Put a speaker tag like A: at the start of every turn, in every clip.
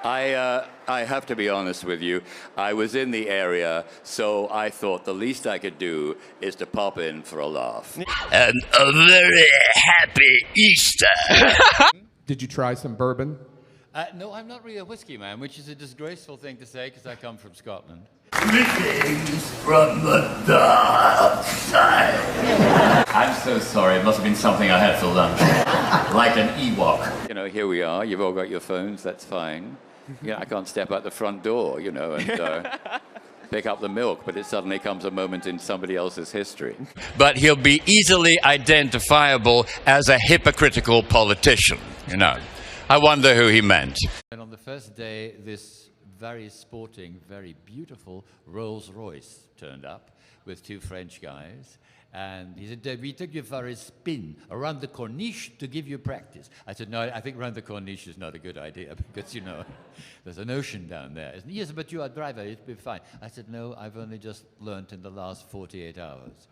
A: I have to be honest with you. I was in the area, so I thought the least I could do is to pop in for a laugh.
B: And a very happy Easter.
C: Did you try some bourbon?
A: No, I'm not really a whiskey man, which is a disgraceful thing to say because I come from Scotland.
B: Greetings from the dark side.
A: I'm so sorry. It must have been something I had for lunch. Like an Ewok. You know, here we are. You've all got your phones. That's fine. I can't step out the front door, and pick up the milk, but it suddenly comes a moment in somebody else's history.
B: But he'll be easily identifiable as a hypocritical politician, I wonder who he meant.
A: And on the first day, this very sporting, very beautiful Rolls Royce turned up with two French guys. And he said, we took you for a spin around the Corniche to give you practice. I said, no, I think around the Corniche is not a good idea because, there's an ocean down there. He said, yes, but you're a driver, it'll be fine. I said, no, I've only just learnt in the last 48 hours.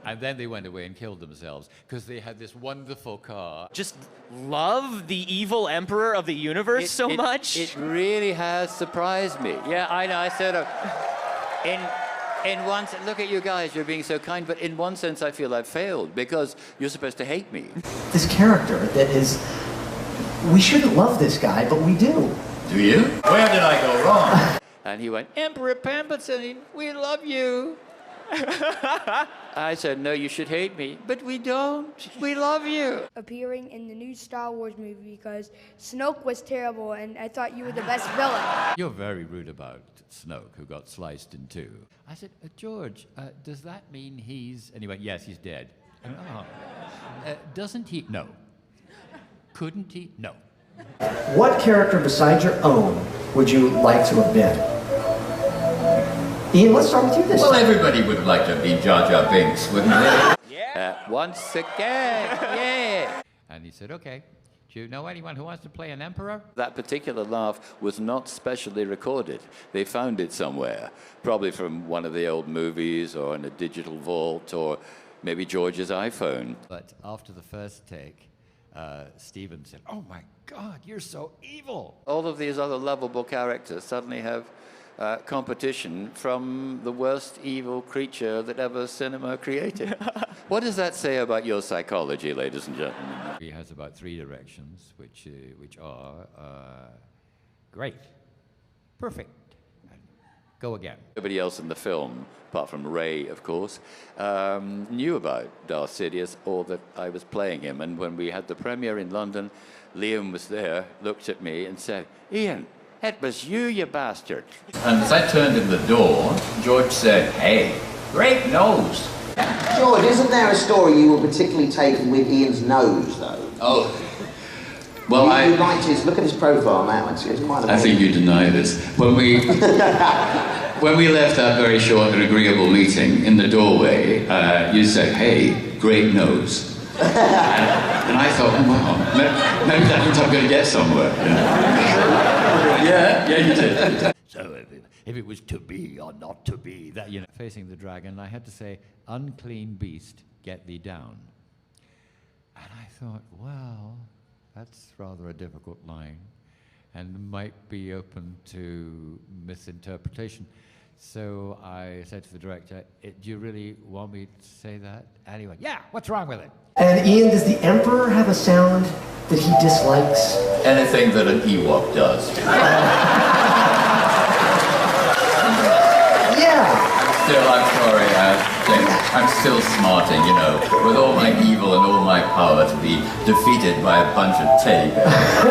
A: And then they went away and killed themselves because they had this wonderful car.
D: Just love the evil emperor of the universe so much?
A: It really has surprised me. Yeah, I know. I sort of, in one sense, look at you guys, you're being so kind, but in one sense I feel I've failed because you're supposed to hate me.
E: This character that is, we shouldn't love this guy, but we do.
A: Do you? Where did I go wrong? And he went, Emperor Palpatine, we love you. I said, no, you should hate me. But we don't. We love you.
F: Appearing in the new Star Wars movie because Snoke was terrible and I thought you were the best villain.
A: You're very rude about Snoke, who got sliced in two. I said, George, does that mean he's... And he went, yes, he's dead. I went, doesn't he? No. Couldn't he? No.
E: What character besides your own would you like to have been? Ian, let's start with you this time.
A: Well, everybody would like to be Jar Jar Binks, wouldn't they? Yeah. Once again, yeah. And he said, okay, do you know anyone who wants to play an emperor? That particular laugh was not specially recorded. They found it somewhere, probably from one of the old movies or in a digital vault or maybe George's iPhone. But after the first take, Stephen said, oh my God, you're so evil. All of these other lovable characters suddenly have competition from the worst evil creature that ever cinema created. What does that say about your psychology, ladies and gentlemen? He has about 3 directions, which are great, perfect, and go again. Everybody else in the film, apart from Ray, of course, knew about Darth Sidious or that I was playing him. And when we had the premiere in London, Liam was there, looked at me and said, Ian, that was you bastard. And as I turned in the door, George said, hey, great nose.
G: George, isn't there a story you were particularly taken with Ian's nose, though?
A: Oh. Well,
G: you liked his, look at his profile now, it's quite amazing.
A: I think you deny this. When we left that very short and agreeable meeting, in the doorway, you said, hey, great nose. And I thought, oh wow, maybe that means I'm going to get somewhere. Yeah, you did. So if it was to be or not to be, that, facing the dragon, I had to say, unclean beast, get thee down. And I thought, well, that's rather a difficult line and might be open to misinterpretation. So I said to the director, do you really want me to say that? And he went, yeah, what's wrong with it?
E: And Ian, does the Emperor have a sound that he dislikes?
A: Anything that an Ewok does.
E: Yeah.
A: I'm sorry, I'm still smarting, with all my evil and all my power to be defeated by a bunch of teddy bears.